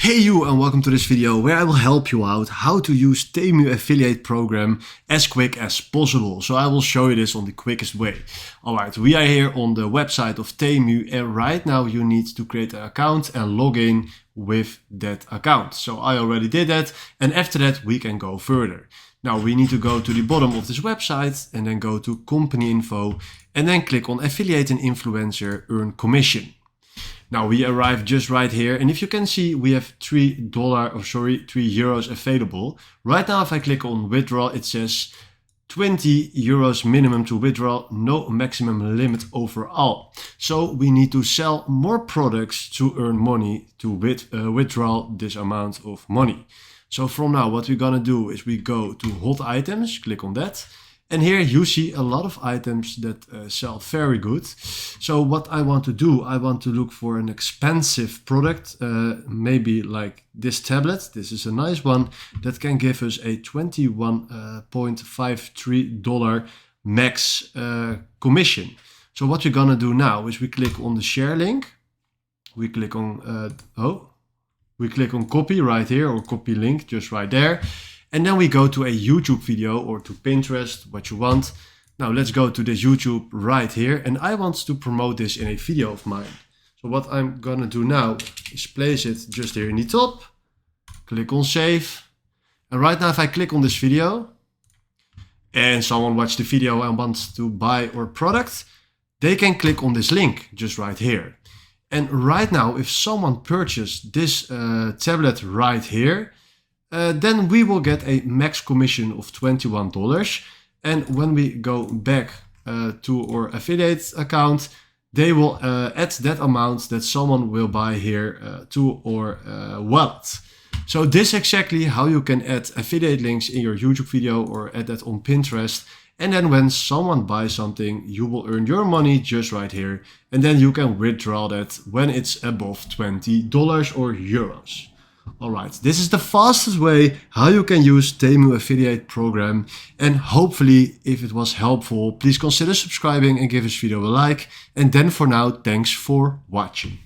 Hey you, and welcome to this video where I will help you out how to use Temu affiliate program as quick as possible. So I will show you this on the quickest way. Alright, we are here on the website of Temu, and right now you need to create an account and log in with that account. So I already did that, and after that we can go further. Now we need to go to the bottom of this website and then go to company info and then click on affiliate and influencer earn commission. Now we arrive just right here, and if you can see, we have €3 available. Right now if I click on withdraw, it says €20 minimum to withdraw, no maximum limit overall. So we need to sell more products to earn money to withdraw this amount of money. So from now what we're gonna do is we go to hot items, click on that. And here you see a lot of items that sell very good. So what I want to do, I want to look for an expensive product, maybe like this tablet. This is a nice one that can give us a $21.53 max commission. So what we're gonna do now is we click on the share link. We click on, we click on copy right here, or copy link just right there. And then we go to a YouTube video or to Pinterest, what you want. Now let's go to this YouTube right here. And I want to promote this in a video of mine. So what I'm gonna do now is place it just here in the top. Click on save. And right now if I click on this video and someone watched the video and wants to buy our product, they can click on this link just right here. And right now if someone purchased this tablet right here, then we will get a max commission of $21. And when we go back to our affiliate account, they will add that amount that someone will buy here to our wallet. So this is exactly how you can add affiliate links in your YouTube video or add that on Pinterest. And then when someone buys something, you will earn your money just right here. And then you can withdraw that when it's above $20 or euros. Alright, this is the fastest way how you can use Temu affiliate program, and hopefully if it was helpful, please consider subscribing and give this video a like. And then for now, thanks for watching.